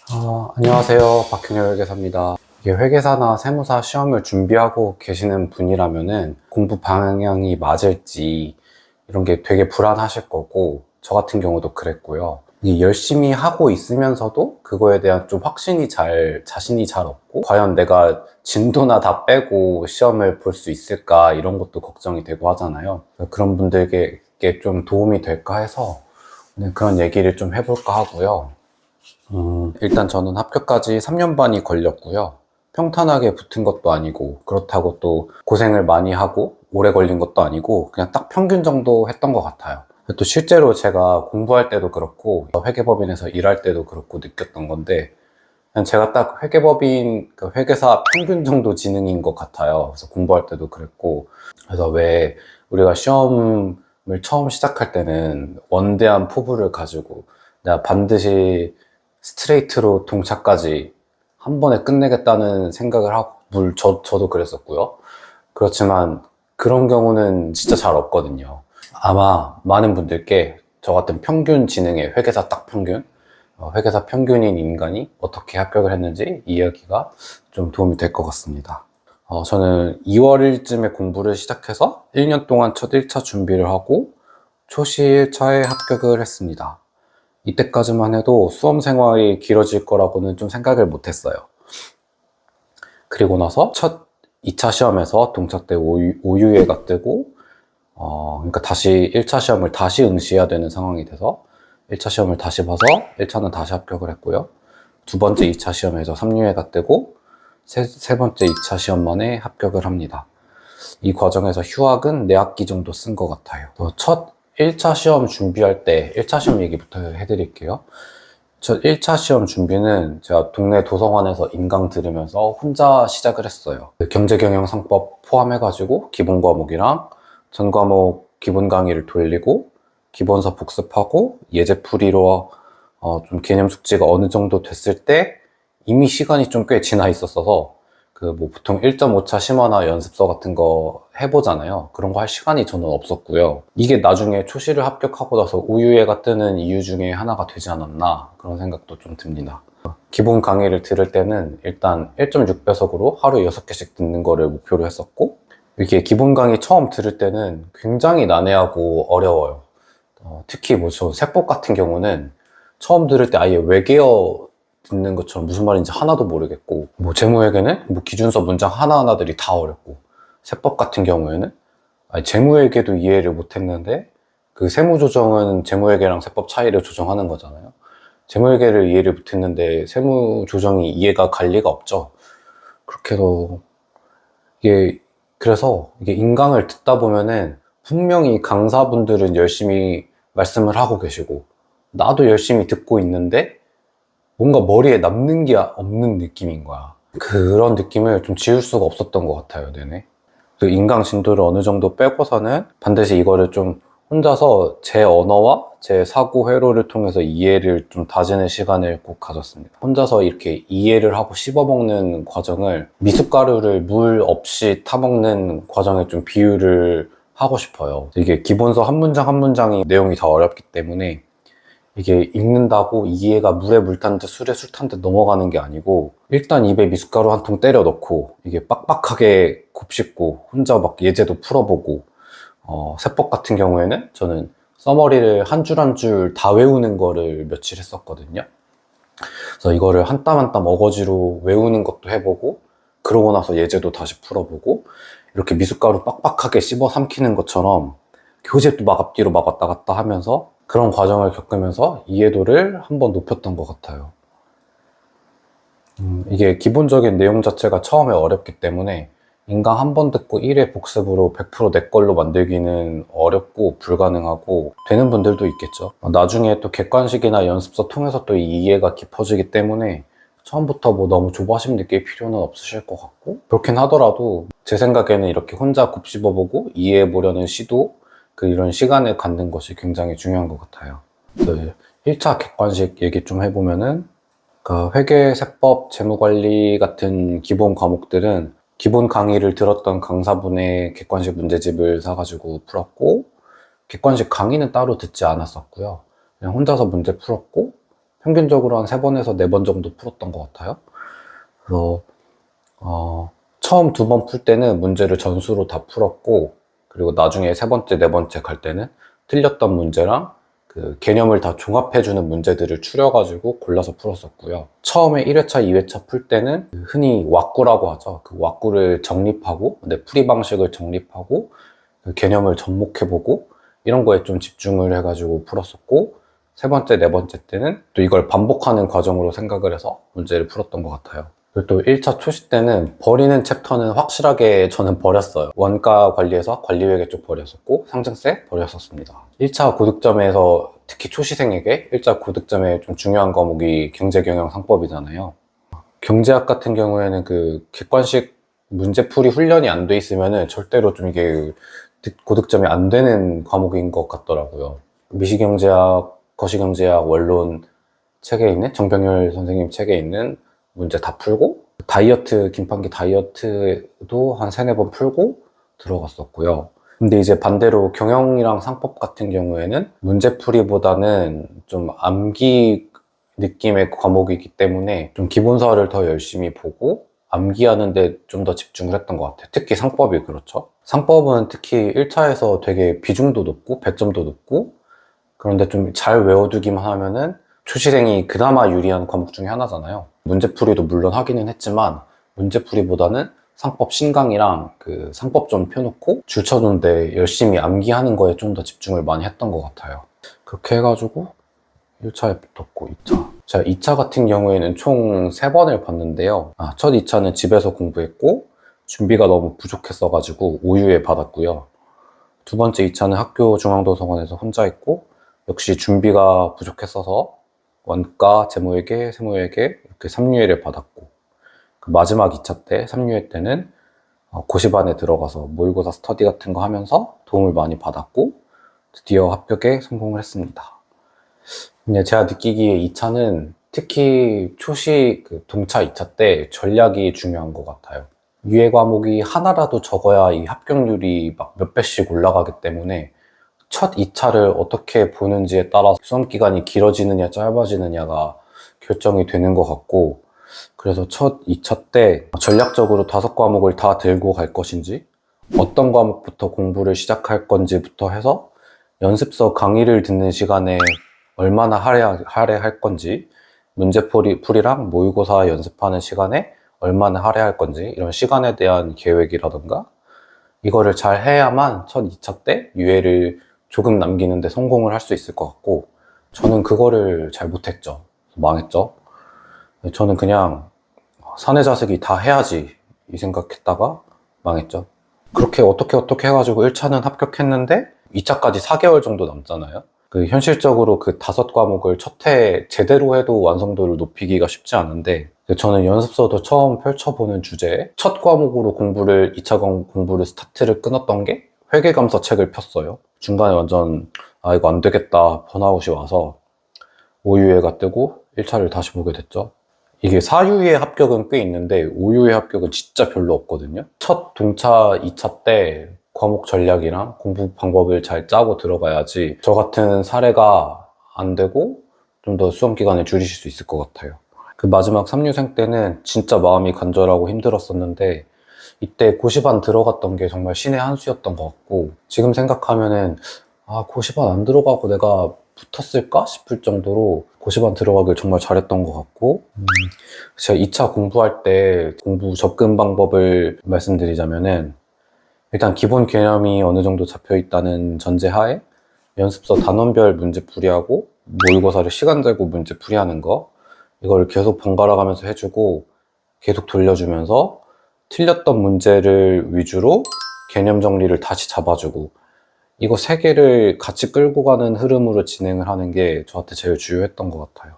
안녕하세요. 박균열 회계사입니다. 이게 회계사나 세무사 시험을 준비하고 계시는 분이라면은 공부 방향이 맞을지 이런 게 되게 불안하실 거고, 저 같은 경우도 그랬고요. 이게 열심히 하고 있으면서도 그거에 대한 좀 자신이 잘 없고, 과연 내가 진도나 다 빼고 시험을 볼 수 있을까, 이런 것도 걱정이 되고 하잖아요. 그런 분들에게 좀 도움이 될까 해서 오늘 그런 얘기를 좀 해볼까 하고요. 일단 저는 합격까지 3년 반이 걸렸고요. 평탄하게 붙은 것도 아니고, 그렇다고 또 고생을 많이 하고, 오래 걸린 것도 아니고, 그냥 딱 평균 정도 했던 것 같아요. 또 실제로 제가 공부할 때도 그렇고, 회계법인에서 일할 때도 그렇고 느꼈던 건데, 그냥 제가 딱 회계법인, 회계사 평균 정도 지능인 것 같아요. 그래서 공부할 때도 그랬고, 그래서 왜 우리가 시험을 처음 시작할 때는 원대한 포부를 가지고, 내가 반드시 스트레이트로 동차까지 한 번에 끝내겠다는 생각을 하고, 저도 그랬었고요. 그렇지만 그런 경우는 진짜 잘 없거든요. 아마 많은 분들께 저 같은 평균 지능의 회계사 딱 평균, 회계사 평균인 인간이 어떻게 합격을 했는지 이야기가 좀 도움이 될 것 같습니다. 저는 2월 1일쯤에 공부를 시작해서 1년 동안 첫 1차 준비를 하고 초시 1차에 합격을 했습니다. 이때까지만 해도 수험 생활이 길어질 거라고는 좀 생각을 못 했어요. 그리고 나서 첫 2차 시험에서 동차 때 오유예가 뜨고, 그러니까 다시 1차 시험을 다시 응시해야 되는 상황이 돼서 1차 시험을 다시 봐서 1차는 다시 합격을 했고요. 두 번째 2차 시험에서 3유예가 뜨고, 세 번째 2차 시험 만에 합격을 합니다. 이 과정에서 휴학은 4학기 정도 쓴 것 같아요. 첫 1차 시험 준비할 때 1차 시험 얘기부터 해드릴게요. 첫 1차 시험 준비는 제가 동네 도서관에서 인강 들으면서 혼자 시작을 했어요. 경제경영상법 포함해가지고 기본 과목이랑 전 과목 기본 강의를 돌리고 기본서 복습하고 예제풀이로 좀 개념 숙지가 어느 정도 됐을 때 이미 시간이 좀 꽤 지나 있었어서 보통 1.5차 심화나 연습서 같은 거 해보잖아요. 그런 거 할 시간이 저는 없었고요. 이게 나중에 초시를 합격하고 나서 우유예가 뜨는 이유 중에 하나가 되지 않았나 그런 생각도 좀 듭니다. 기본 강의를 들을 때는 일단 1.6배속으로 하루 6개씩 듣는 거를 목표로 했었고, 이게 기본 강의 처음 들을 때는 굉장히 난해하고 어려워요. 특히 저 세법 같은 경우는 처음 들을 때 아예 외계어 듣는 것처럼 무슨 말인지 하나도 모르겠고, 재무회계는 기준서 문장 하나하나들이 다 어렵고, 세법 같은 경우에는 재무회계도 이해를 못했는데 그 세무조정은 재무회계랑 세법 차이를 조정하는 거잖아요. 재무회계를 이해를 못했는데 세무조정이 이해가 갈 리가 없죠. 그렇게도 그래서 이게 인강을 듣다 보면은 분명히 강사분들은 열심히 말씀을 하고 계시고 나도 열심히 듣고 있는데 뭔가 머리에 남는 게 없는 느낌인 거야. 그런 느낌을 좀 지울 수가 없었던 것 같아요, 내내. 그 인강 진도를 어느 정도 빼고서는 반드시 이거를 좀 혼자서 제 언어와 제 사고 회로를 통해서 이해를 좀 다지는 시간을 꼭 가졌습니다. 혼자서 이렇게 이해를 하고 씹어먹는 과정을 미숫가루를 물 없이 타먹는 과정에 좀 비유를 하고 싶어요. 이게 기본서 한 문장 한 문장이 내용이 다 어렵기 때문에 이게 읽는다고 이해가 물에 물 탄 듯 술에 술 탄 듯 넘어가는 게 아니고, 일단 입에 미숫가루 한 통 때려 넣고 이게 빡빡하게 곱씹고 혼자 막 예제도 풀어보고, 세법 같은 경우에는 저는 써머리를 한 줄 한 줄 다 외우는 거를 며칠 했었거든요. 그래서 이거를 한 땀 한 땀 어거지로 외우는 것도 해보고, 그러고 나서 예제도 다시 풀어보고, 이렇게 미숫가루 빡빡하게 씹어 삼키는 것처럼 교재도 막 앞뒤로 막 왔다 갔다 하면서 그런 과정을 겪으면서 이해도를 한번 높였던 것 같아요. 이게 기본적인 내용 자체가 처음에 어렵기 때문에 인강 한 번 듣고 1회 복습으로 100%내 걸로 만들기는 어렵고 불가능하고, 되는 분들도 있겠죠. 나중에 또 객관식이나 연습서 통해서 또 이해가 깊어지기 때문에 처음부터 너무 조바심 느낄 필요는 없으실 것 같고, 그렇긴 하더라도 제 생각에는 이렇게 혼자 곱씹어보고 이해해보려는 시도, 이런 시간을 갖는 것이 굉장히 중요한 것 같아요. 1차 객관식 얘기 좀 해보면은, 회계, 세법, 재무관리 같은 기본 과목들은 기본 강의를 들었던 강사분의 객관식 문제집을 사가지고 풀었고, 객관식 강의는 따로 듣지 않았었고요. 그냥 혼자서 문제 풀었고, 평균적으로 한 3번에서 4번 정도 풀었던 것 같아요. 그래서 처음 2번 풀 때는 문제를 전수로 다 풀었고, 그리고 나중에 3번째, 4번째 갈 때는 틀렸던 문제랑 그 개념을 다 종합해주는 문제들을 추려가지고 골라서 풀었었고요. 처음에 1회차, 2회차 풀 때는 흔히 왁구라고 하죠. 그 왁구를 정립하고, 풀이 방식을 정립하고, 그 개념을 접목해보고, 이런 거에 좀 집중을 해가지고 풀었었고, 3번째, 4번째 때는 또 이걸 반복하는 과정으로 생각을 해서 문제를 풀었던 것 같아요. 그리고 또 1차 초시 때는 버리는 챕터는 확실하게 저는 버렸어요. 원가 관리에서 관리회계 쪽 버렸었고, 상증세 버렸었습니다. 1차 고득점에서 특히 초시생에게 1차 고득점에 좀 중요한 과목이 경제경영상법이잖아요. 경제학 같은 경우에는 그 객관식 문제풀이 훈련이 안 돼 있으면은 절대로 좀 이게 고득점이 안 되는 과목인 것 같더라고요. 미시경제학, 거시경제학, 원론 책에 있는 정병열 선생님 책에 있는 문제 다 풀고, 다이어트, 김판기 다이어트도 한 3-4번 풀고 들어갔었고요. 근데 이제 반대로 경영이랑 상법 같은 경우에는 문제풀이보다는 좀 암기 느낌의 과목이기 때문에 좀 기본서를 더 열심히 보고 암기하는데 좀 더 집중을 했던 것 같아요. 특히 상법이 그렇죠. 상법은 특히 1차에서 되게 비중도 높고 배점도 높고, 그런데 좀 잘 외워두기만 하면은 초시생이 그나마 유리한 과목 중에 하나잖아요. 문제풀이도 물론 하기는 했지만 문제풀이보다는 상법 신강이랑 그 상법 좀 펴놓고 줄 쳐놓는데 열심히 암기하는 거에 좀 더 집중을 많이 했던 것 같아요. 그렇게 해가지고 1차에 붙었고 2차. 제가 2차 같은 경우에는 총 3번을 봤는데요. 첫 2차는 집에서 공부했고 준비가 너무 부족했어가지고 5유에 받았고요. 두 번째 2차는 학교 중앙도서관에서 혼자 했고 역시 준비가 부족했어서 원가, 재무회계, 세무회계 이렇게 3유예를 받았고, 그 마지막 2차 때, 3유예 때는 고시반에 들어가서 모의고사 스터디 같은 거 하면서 도움을 많이 받았고 드디어 합격에 성공을 했습니다. 근데 제가 느끼기에 2차는 특히 초시 그 동차 2차 때 전략이 중요한 것 같아요. 유예 과목이 하나라도 적어야 이 합격률이 막 몇 배씩 올라가기 때문에 첫 2차를 어떻게 보는지에 따라서 수험 기간이 길어지느냐 짧아지느냐가 결정이 되는 것 같고, 그래서 첫 2차 때 전략적으로 5과목을 다 들고 갈 것인지, 어떤 과목부터 공부를 시작할 건지부터 해서 연습서 강의를 듣는 시간에 얼마나 할애할 건지, 문제풀이랑 모의고사 연습하는 시간에 얼마나 할애할 건지, 이런 시간에 대한 계획이라던가 이거를 잘 해야만 첫 2차 때 유예를 조금 남기는데 성공을 할 수 있을 것 같고, 저는 그거를 잘 못했죠. 망했죠. 저는 그냥 사내자색이 다 해야지 이 생각했다가 망했죠. 그렇게 어떻게 해가지고 1차는 합격했는데 2차까지 4개월 정도 남잖아요. 그 현실적으로 그 5과목을 첫 해 제대로 해도 완성도를 높이기가 쉽지 않은데, 저는 연습서도 처음 펼쳐보는 주제에 첫 과목으로 2차 공부를 스타트를 끊었던 게 회계감사 책을 폈어요. 중간에 완전 이거 안 되겠다 번아웃이 와서 5유예가 뜨고 1차를 다시 보게 됐죠. 이게 4유예 합격은 꽤 있는데 5유예 합격은 진짜 별로 없거든요. 첫 동차 2차 때 과목 전략이랑 공부 방법을 잘 짜고 들어가야지 저 같은 사례가 안 되고 좀 더 수험 기간을 줄이실 수 있을 것 같아요. 그 마지막 3유생 때는 진짜 마음이 간절하고 힘들었었는데 이때 고시반 들어갔던 게 정말 신의 한 수였던 것 같고, 지금 생각하면은 고시반 안 들어가고 내가 붙었을까 싶을 정도로 고시반 들어가길 정말 잘했던 것 같고, 제가 2차 공부할 때 공부 접근 방법을 말씀드리자면은, 일단 기본 개념이 어느 정도 잡혀 있다는 전제하에 연습서 단원별 문제풀이하고 모의고사를 시간 재고 문제풀이하는 거, 이걸 계속 번갈아 가면서 해주고 계속 돌려주면서 틀렸던 문제를 위주로 개념 정리를 다시 잡아주고, 이거 3개를 같이 끌고 가는 흐름으로 진행을 하는 게 저한테 제일 주요했던 것 같아요.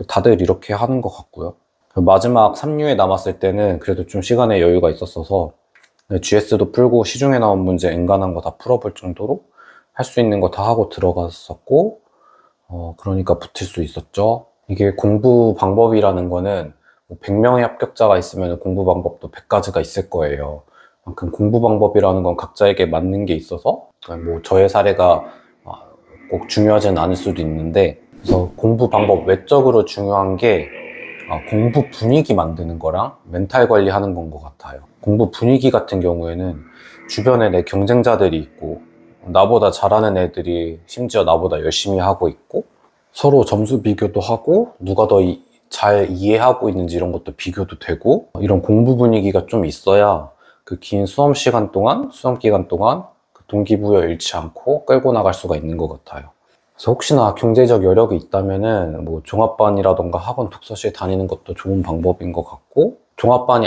다들 이렇게 하는 것 같고요. 마지막 3유에 남았을 때는 그래도 좀 시간에 여유가 있었어서 GS도 풀고 시중에 나온 문제 엔간한 거 다 풀어볼 정도로 할 수 있는 거 다 하고 들어갔었고, 그러니까 붙을 수 있었죠. 이게 공부 방법이라는 거는 100명의 합격자가 있으면 공부 방법도 100가지가 있을 거예요. 그만큼 공부 방법이라는 건 각자에게 맞는 게 있어서, 저의 사례가 꼭 중요하지는 않을 수도 있는데, 그래서 공부 방법 외적으로 중요한 게 공부 분위기 만드는 거랑 멘탈 관리하는 건 것 같아요. 공부 분위기 같은 경우에는 주변에 내 경쟁자들이 있고 나보다 잘하는 애들이 심지어 나보다 열심히 하고 있고 서로 점수 비교도 하고 누가 더 잘 이해하고 있는지 이런 것도 비교도 되고 이런 공부 분위기가 좀 있어야 그 긴 수험 기간 동안 그 동기부여 잃지 않고 끌고 나갈 수가 있는 것 같아요. 그래서 혹시나 경제적 여력이 있다면은 뭐 종합반이라던가 학원 독서실 다니는 것도 좋은 방법인 것 같고 종합반이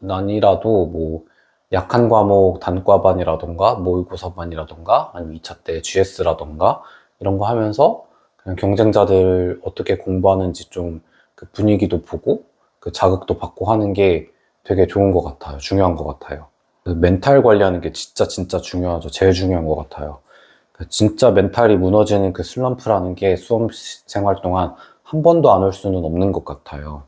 아니라도 뭐 약한 과목 단과반이라던가 모의고사반이라던가 아니면 2차 때 GS라던가 이런 거 하면서 그냥 경쟁자들 어떻게 공부하는지 좀 그 분위기도 보고 그 자극도 받고 하는 게 되게 좋은 것 같아요. 중요한 것 같아요. 멘탈 관리하는 게 진짜 중요하죠. 제일 중요한 것 같아요. 진짜 멘탈이 무너지는 그 슬럼프라는 게 수험 생활 동안 한 번도 안 올 수는 없는 것 같아요.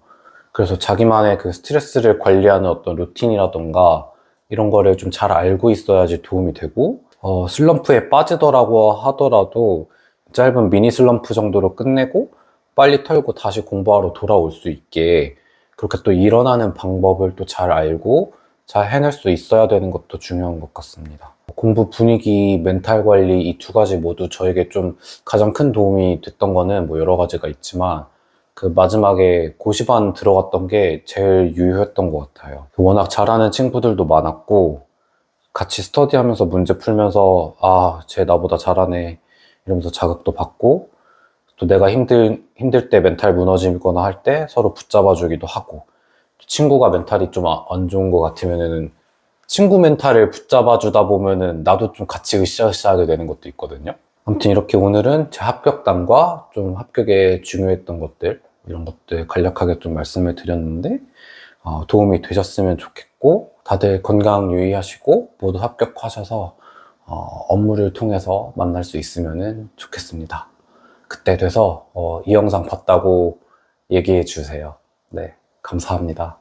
그래서 자기만의 그 스트레스를 관리하는 어떤 루틴이라던가 이런 거를 좀 잘 알고 있어야지 도움이 되고, 슬럼프에 빠지더라고 하더라도 짧은 미니 슬럼프 정도로 끝내고 빨리 털고 다시 공부하러 돌아올 수 있게 그렇게 또 일어나는 방법을 또 잘 알고 잘 해낼 수 있어야 되는 것도 중요한 것 같습니다. 공부 분위기, 멘탈 관리 이 두 가지 모두 저에게 좀 가장 큰 도움이 됐던 거는 뭐 여러 가지가 있지만 그 마지막에 고시반 들어갔던 게 제일 유효했던 것 같아요. 워낙 잘하는 친구들도 많았고 같이 스터디하면서 문제 풀면서 쟤 나보다 잘하네 이러면서 자극도 받고 또 내가 힘들 때 멘탈 무너지거나 할 때 서로 붙잡아 주기도 하고 친구가 멘탈이 좀 안 좋은 것 같으면은 친구 멘탈을 붙잡아 주다 보면은 나도 좀 같이 으쌰으쌰하게 되는 것도 있거든요. 아무튼 이렇게 오늘은 제 합격담과 좀 합격에 중요했던 것들 이런 것들 간략하게 좀 말씀을 드렸는데 도움이 되셨으면 좋겠고 다들 건강 유의하시고 모두 합격하셔서 업무를 통해서 만날 수 있으면 좋겠습니다. 그때 돼서 이 영상 봤다고 얘기해 주세요. 네, 감사합니다.